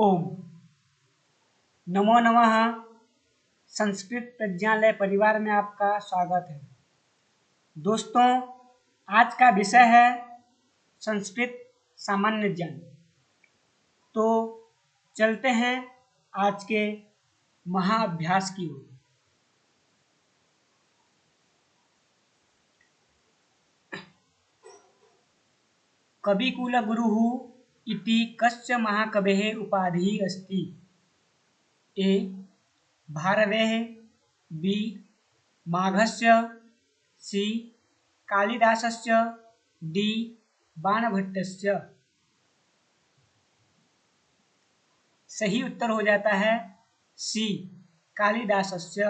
ओम नमो नमः। संस्कृत प्रज्ञालय परिवार में आपका स्वागत है। दोस्तों, आज का विषय है संस्कृत सामान्य ज्ञान। तो चलते हैं आज के महाअभ्यास की ओर। कविकुलगुरुः इति कस्य महाकवेः उपाधिः अस्ति? ए भारवेः, बी माघस्य, सी कालिदासस्य, डी बाणभट्टस्य। सही उत्तर हो जाता है सी कालिदासस्य।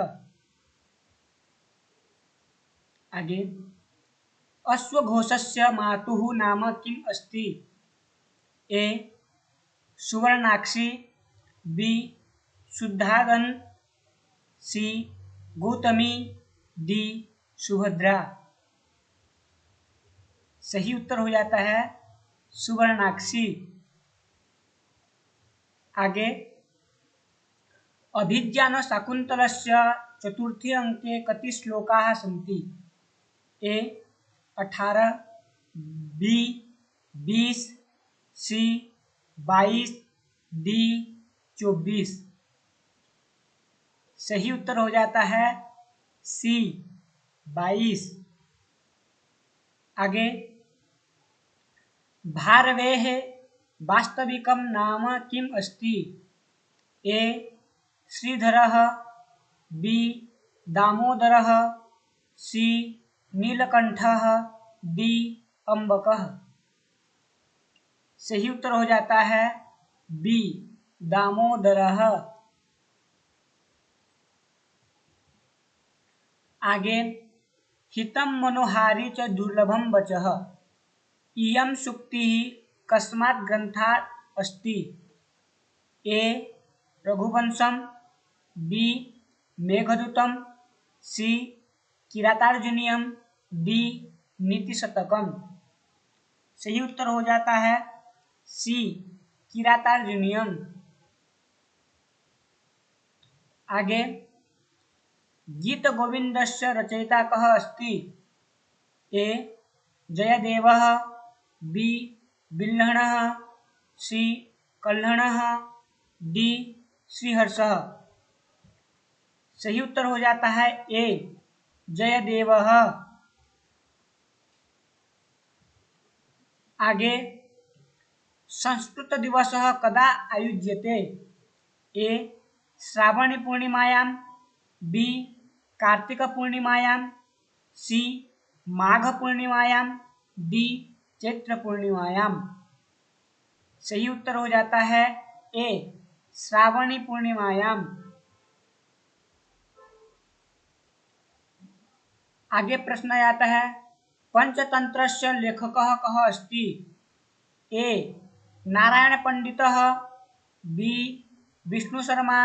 आगे, अश्वघोषस्य मातुः नाम किम् अस्ति? ए सुवर्णाक्षी, बी शुद्धागन, सी गौतमी, डी सुभद्रा। सही उत्तर हो जाता है सुवर्णाक्षी। आगे, अभिज्ञानशाकुन्तलस्य चतुर्थे अंके कति श्लोकाः सन्ति? ए 18, बी 20, सी 22, डी 24। सही उत्तर हो जाता है सी 22। आगे, भारवेः वास्तविकं नाम किम् अस्ति? ए श्रीधरः, बी दामोदरः, सी नीलकंठः, डी अम्बकः। सही उत्तर हो जाता है बी दामोदरः। आगे, हितं मनोहारी च दुर्लभं वचः इयं सूक्तिः कस्मात् ग्रन्थात् अस्ति? ए रघुवंशं, बी मेघदूतं, सी किरातार्जुनीयं, डी नीतिशतकम्। सही उत्तर हो जाता है सी किरातार्जुनीयम। आगे, गीत गोविंदस्य रचयिता कः अस्ति? ए जयदेवः, बी बिल्हणः, सी कल्हणः, डी श्रीहर्षः। सही उत्तर हो जाता है ए जयदेवः। आगे, संस्कृत दिवसः कदा आयोज्यते? ए श्रावणी पूर्णिमायां, बी कार्तिक पूर्णिमायां, सी माघ पूर्णिमायां, डी चैत्र पूर्णिमायां। सही उत्तर हो जाता है ए श्रावणी पूर्णिमायां। आगे प्रश्न आता है, पंचतंत्रस्य लेखकः कः अस्ति? ए नारायण पंडितः, बी विष्णु शर्मा,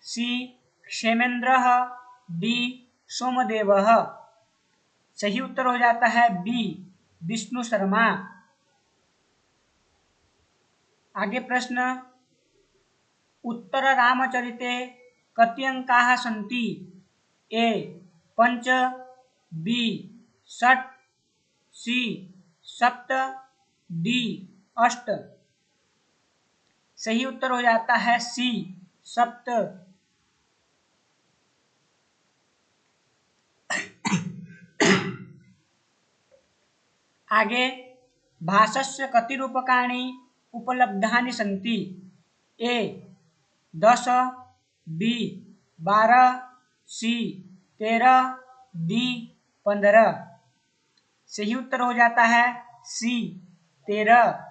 सी क्षेमेंद्रः, डी सोमदेवः। सही उत्तर हो जाता है बी विष्णु शर्मा। आगे प्रश्न, उत्तर रामचरिते कति अंकाः सन्ति? ए 5, बी 6, सी 7, डी 8। सही उत्तर हो जाता है सी 7। आगे, भाषस्य कति रूपकाणि उपलब्धानि सन्ति? ए 10, बी 12, सी 13, डी 15। सही उत्तर हो जाता है सी 13।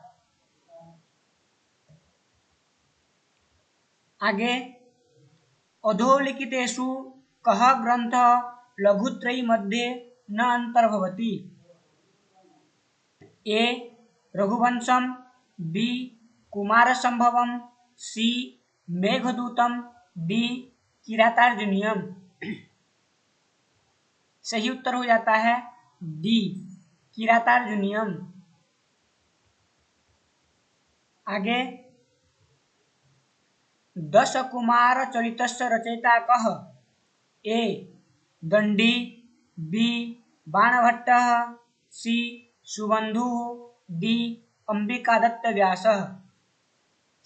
आगे, अधोलिखितेषु कः ग्रन्थः लघुत्रयी मध्ये न अंतर्भवति? ए रघुवंशं, बी कुमारसंभवम, सी मेघदूतम, डी किरातार्जुनीयम। सही उत्तर हो जाता है डी किरातार्जुनीयम। आगे, दशकुमारचरितस्य रचयिता कः? ए दण्डी, बी बाणभट्टः, सी सुबन्धुः, डी अंबिकादत्त व्यासः।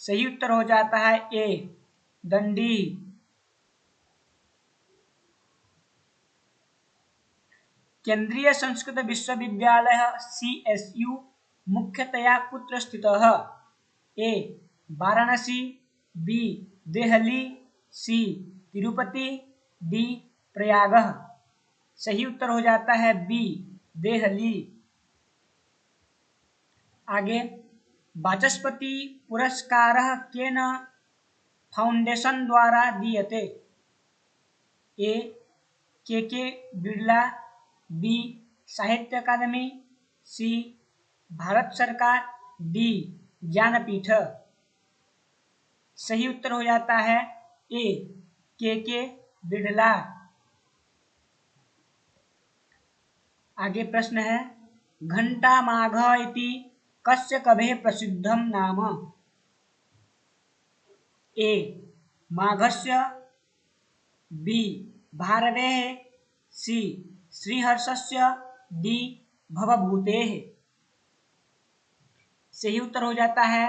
सही उत्तर हो जाता है ए दण्डी। केंद्रीय संस्कृत विश्वविद्यालय CSU मुख्यतया कुत्र स्थितः? ए वाराणसी, बी देहली, सी तिरुपति, डी प्रयागः। सही उत्तर हो जाता है बी देहली। आगे, वाचस्पति पुरस्कारः केन फाउंडेशन द्वारा दीयते? ए के बिड़ला, बी साहित्य अकादमी, सी भारत सरकार, डी ज्ञानपीठ। सही उत्तर हो जाता है ए के बिड़ला। आगे प्रश्न है, घंटामाघ इति कस्य कवेः प्रसिद्धं नाम? ए माघस्य, बी भारवेः, सी श्रीहर्षस्य, डी भवभूतेः। सही उत्तर हो जाता है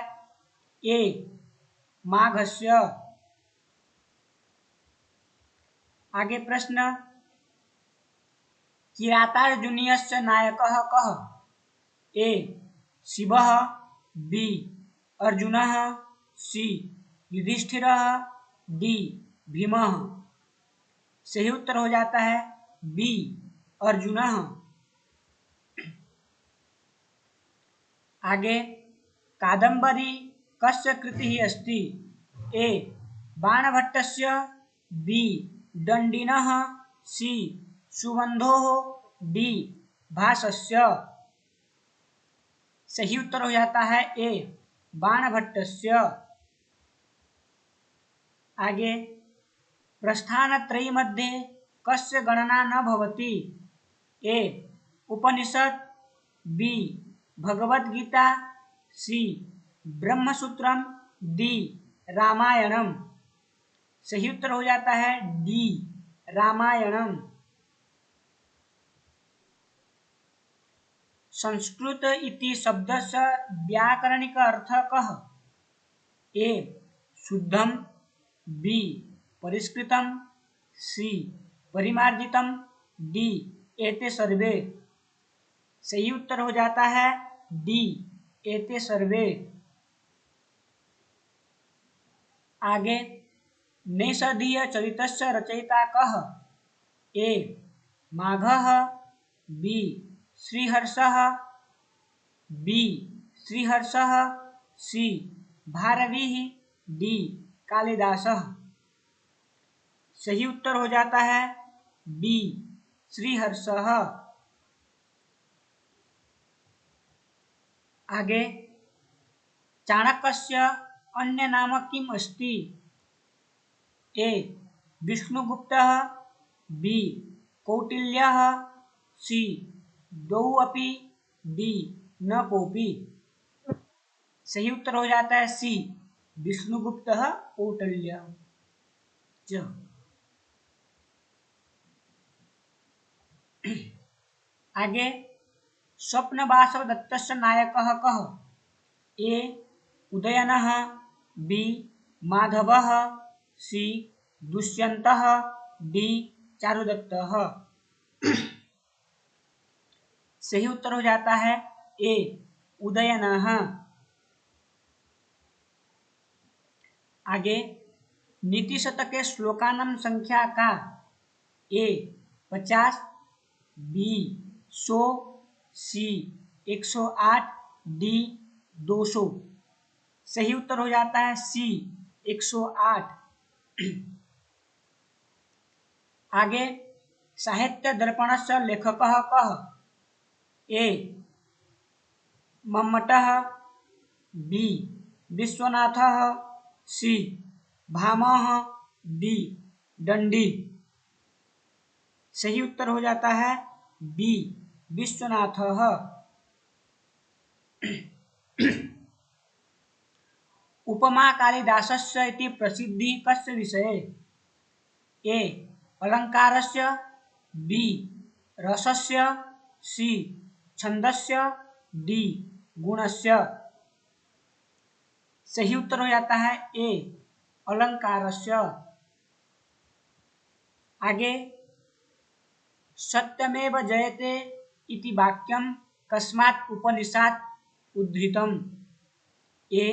ए माघस्य। आगे प्रश्न, किरातार्जुनीयस्य नायकः कः? ए शिवः, बी अर्जुनः, सी युधिष्ठिरः, डी भीमः। सही उत्तर हो जाता है बी अर्जुनः। आगे, कादम्बरी कस्य कृतिः अस्ति? ए बाणभट्टस्य, बी दण्डिनः, सी सुबन्धोः, डी भासस्य। सही उत्तर हो जाता है ए बाणभट्टस्य। आगे, प्रस्थानत्रयी मध्ये कस्य गणना न भवति? ए उपनिषद, बी भगवद्गीता, सी ब्रह्मसूत्रम, डी रामायणम। सही उत्तर हो जाता है डी रामायणम। संस्कृत इति शब्दस्य व्याकरणिक अर्थ कः? ए शुद्धम, बी परिष्कृतम, सी परिमार्जितम, डी एते सर्वे। सही उत्तर हो जाता है डी एते सर्वे। आगे, नैषधीय चरितस्य रचयिता कः? ए माघः, बी श्रीहर्षः, बी श्रीहर्षः, सी भारवीः, डी कालिदासः। सही उत्तर हो जाता है बी श्रीहर्षः। आगे, चाणक्यस्य अन्य नाम किम् अस्ति? ए विष्णुगुप्तः, बी कौटिल्यः, सी द्वौ अपि, डी न कोऽपि। सही उत्तर हो जाता है सी विष्णुगुप्तः कौटिल्यः च। आगे, स्वप्नवासवदत्तस्य नायकः कः? ए उदयनः, बी माधवः, सी दुष्यन्तः, डी चारुदत्तः। सही उत्तर हो जाता है ए उदयनः। आगे, नीतिशतके श्लोकानां संख्या का? ए 50, बी 100, सी 108, डी 200। सही उत्तर हो जाता है सी 108। आगे, साहित्य दर्पणस्य लेखकः कः? ए मम्मटः, बी विश्वनाथः, सी भामह, डी दंडी। सही उत्तर हो जाता है बी विश्वनाथः। उपमा कालिदासस्य इति प्रसिद्धि कस्य विषये? ए अलङ्कारस्य, बी रसस्य, सी छन्दस्य, डी गुणस्य। सही उत्तर हो जाता है ए अलङ्कारस्य। आगे सत्यमेव जयते इति वाक्यं कस्मात् उपनिषदात् उद्धृतम्? ए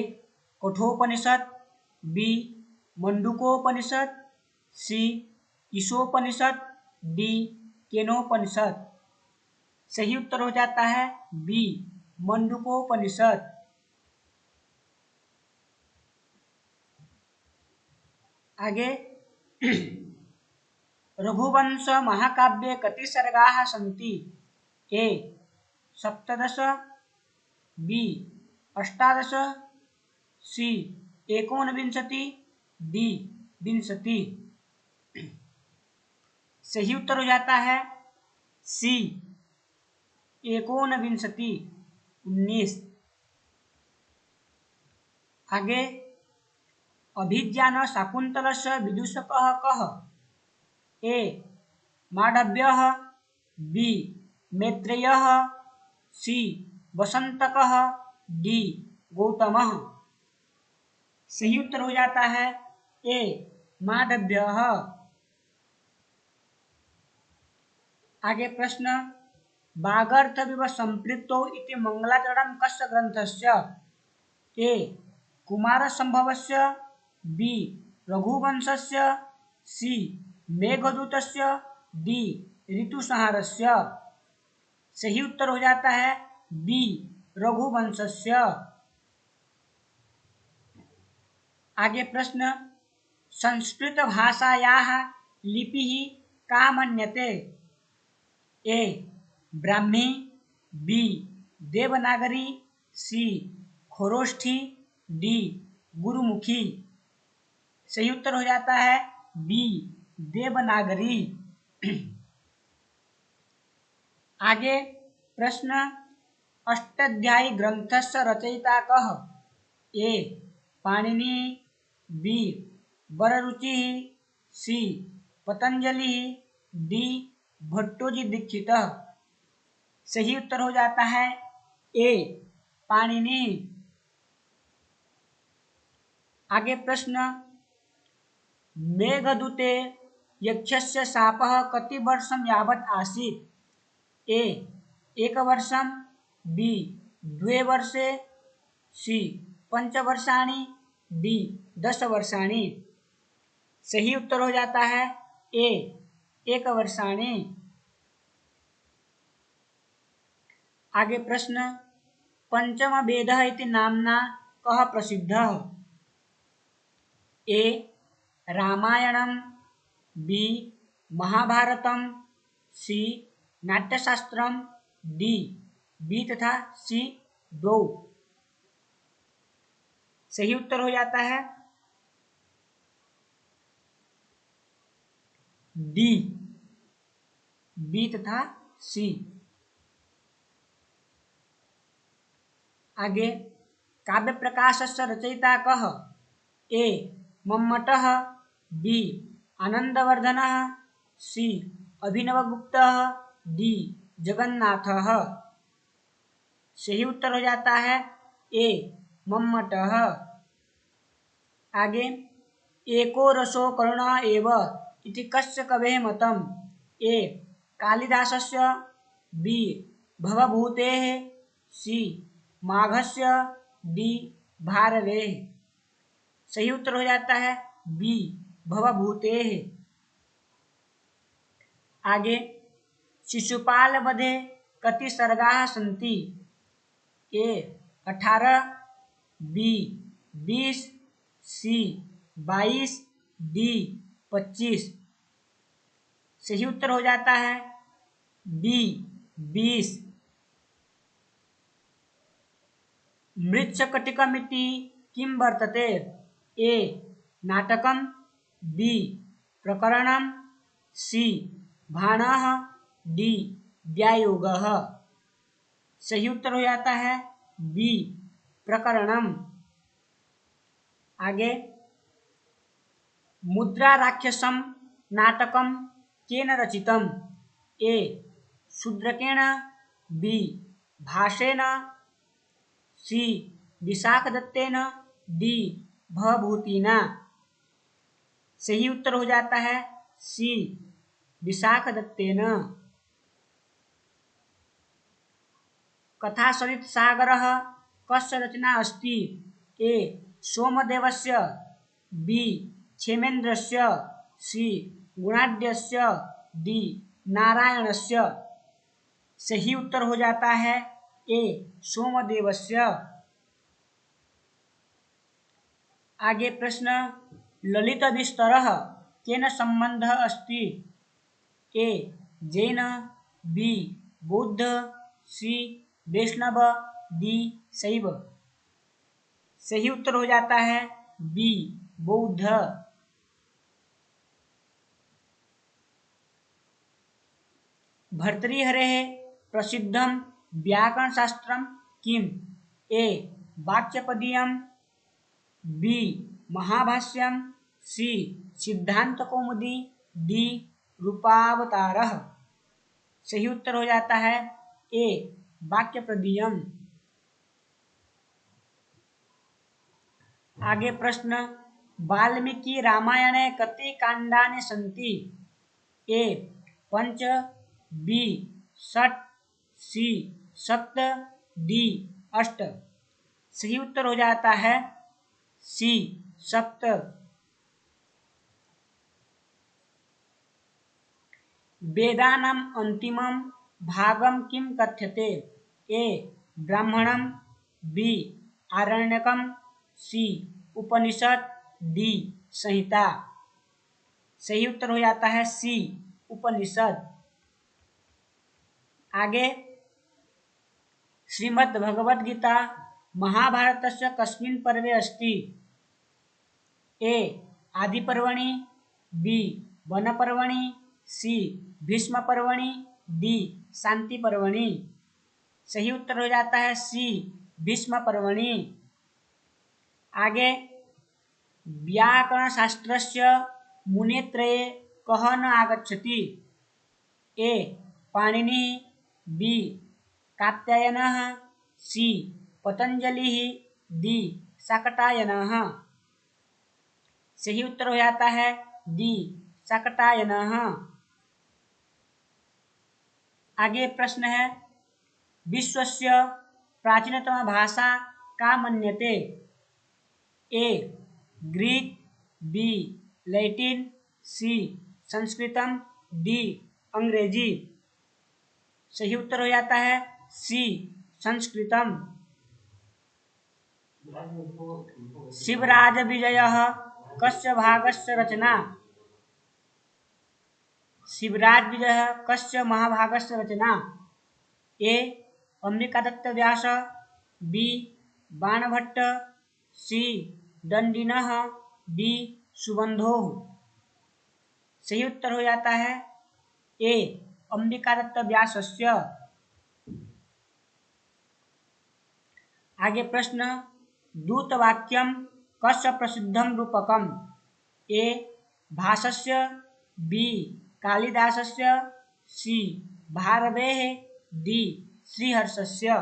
कठोपनिषद, बी मंडूकोपनिषद, सी ईशोपनिषद, डी केनोपनिषद। सही उत्तर हो जाता है बी मंडूकोपनिषद। आगे रघुवंश महाकाव्ये कति सर्गाः सन्ति? ए 17, बी 18, सी 29, डी 20। सही उत्तर हो जाता है सी 29, 19। आगे अभिज्ञान शाकुन्तलस्य विदूषकः कः? ए मांडव्यः, बी मैत्रेयः, सी वसंतकः, डी गौतमः। सही उत्तर हो जाता है ए मांडव्यः। आगे प्रश्न वागर्थविव संपृक्तौ इति मंगलाचरणं कस्य ग्रन्थस्य? ए कुमारसंभवस्य, बी रघुवंशस्य, सी मेघदूतस्य, डी ऋतुसंहारस्य। सही उत्तर हो जाता है बी रघुवंशस्य। आगे प्रश्न संस्कृत भाषायाः लिपिः का मन्यते? ए ब्राह्मी, बी देवनागरी, सी खरोष्ठी, डी गुरुमुखी। सही उत्तर हो जाता है बी देवनागरी। आगे प्रश्न अष्टाध्यायी ग्रंथस्य रचयिता कः? ए पाणिनि, बी वररुचिः, सी पतंजलि, डी भट्टोजी दीक्षितः। सही उत्तर हो जाता है ए पाणिनि। आगे प्रश्न मेघदूते यक्षस्य शापः कति वर्षं यावत् आसीत्? ए 1 वर्षं, बी 2 वर्षे, सी 5 वर्षाणि, डी 10 वर्षाणि। सही उत्तर हो जाता है ए 1 वर्षाणि। आगे प्रश्न पंचम वेदः इति नाम्ना कः प्रसिद्धः? ए रामायणं, बी महाभारतं, सी नाट्यशास्त्रम, डी बी तथा सी 2। सही उत्तर हो जाता है डी बी तथा सी। आगे काव्य प्रकाशस्य रचयिता कः? ए मम्मटः, बी आनंदवर्धनः, सी अभिनवगुप्तः, डी जगन्नाथः। सही उत्तर हो जाता है ए मम्मटः। आगे एको रसो करुणः एव इति कस्य कवेः मतम्? ए कालिदासस्य, बी भवभूतेः, सी माघस्य, डी भारवेः। सही उत्तर हो जाता है बी भवभूतेः। आगे शिशुपाल वधे कति सर्गाः सन्ति? ए 18, बी 20, सी 22, डी 25। सही उत्तर हो जाता है बी 20। मृच्छकटिकमिति किं वर्तते? ए नाटकं, बी प्रकरणं, सी भाणः, डी व्यायोगः। सही उत्तर हो जाता है बी प्रकरणम। आगे मुद्रा राक्षसम नाटकम केन रचितम? ए शूद्रकेण, बी भासेन, सी विशाखदत्तेन, डी भवभूतिना। सही उत्तर हो जाता है सी विशाखदत्तेन। कथासरित् सागरः कस्य रचना अस्ति? ए सोमदेवस्य, बी क्षेमेन्द्रस्य, सी गुणाढ्यस्य, डी नारायणस्य। सही उत्तर हो जाता है ए सोमदेवस्य। आगे प्रश्न ललित विस्तरः केन सम्बन्धः अस्ति? ए जैन, बी बौद्ध, सी वैष्णव, डी शैव। सही उत्तर हो जाता है बी बौद्ध। भर्तृहरेः प्रसिद्धं व्याकरणशास्त्रं किम्? ए वाक्यपदीयम्, बी महाभाष्यम, सी सिद्धांतकौमुदी, डी रूपावतारः। सही उत्तर हो जाता है ए वाक्यपदीयम। आगे प्रश्न वाल्मीकि रामायणे कति काण्डानि सन्ति? ए 5, बी 6, सी 7, डी 8। सही उत्तर हो जाता है सी 7। वेदानाम् अन्तिमं भागं किं कथ्यते? ए ब्राह्मणं, बी आरण्यकं, सी उपनिषद, डी संहिता। सही उत्तर हो जाता है सी उपनिषद। आगे श्रीमद्भगवद्गीता महाभारतस्य कस्मिन् पर्वे अस्ति? ए आदिपर्वणि, बी वनपर्वणि, सी भीष्मपर्वणि, डी शान्तिपर्वणि। सही उत्तर हो जाता है सी भीष्मपर्वणि। आगे व्याकरणशास्त्रस्य मुनेत्रये कः न आगच्छति? ए पाणिनिः, बी कात्यायनः, सी पतंजलिः, डी शाकटायनः। सही उत्तर हो जाता है डी शाकटायनः। आगे प्रश्न है विश्वस्य प्राचीनतम भाषा का मन्यते? ए ग्रीक, बी लैटिन, सी संस्कृतम, डी अंग्रेजी। सही उत्तर हो जाता है सी संस्कृतम। शिवराजविजयः कस्य भागस्य रचना? शिवराजविजयः कस्य महाभागस्य रचना? ए अंबिकादत्तव्यास, बी बाणभट्ट, सी दण्डिनः, डी सुबन्धोः। सही उत्तर हो जाता है ए अंबिकादत्तव्यासस्य। आगे प्रश्न दूतवाक्यम कस्य प्रसिद्धं रूपकम्? ए भासस्य, बी कालिदासस्य, सी भारवेः, डी श्रीहर्षस्य।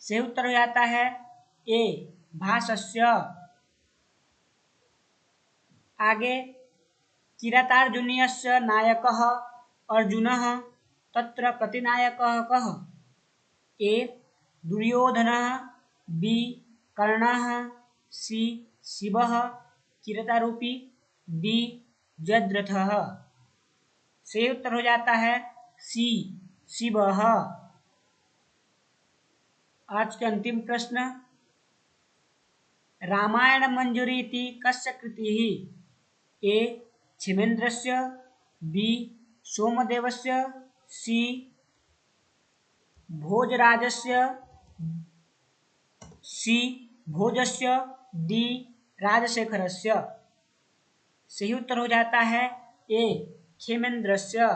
सही उत्तर हो जाता है ए भासस्य। आगे किरातार्जुनीयस्य नायकः अर्जुनः, तत्र प्रतिनायकः कः? ए दुर्योधनः, बी कर्णः, सी शिवः किरातारूपी, डी जयद्रथः। सही उत्तर हो जाता है सी शिवः। आज के अंतिम प्रश्न रामायण मंजरी इति कस्य कृतिः? ए क्षेमेन्द्रस्य, बी सोमदेवस्य, सी भोजराजस्य, सी भोजस्य, डी राजशेखरस्य। सही उत्तर हो जाता है ए क्षेमेन्द्रस्य।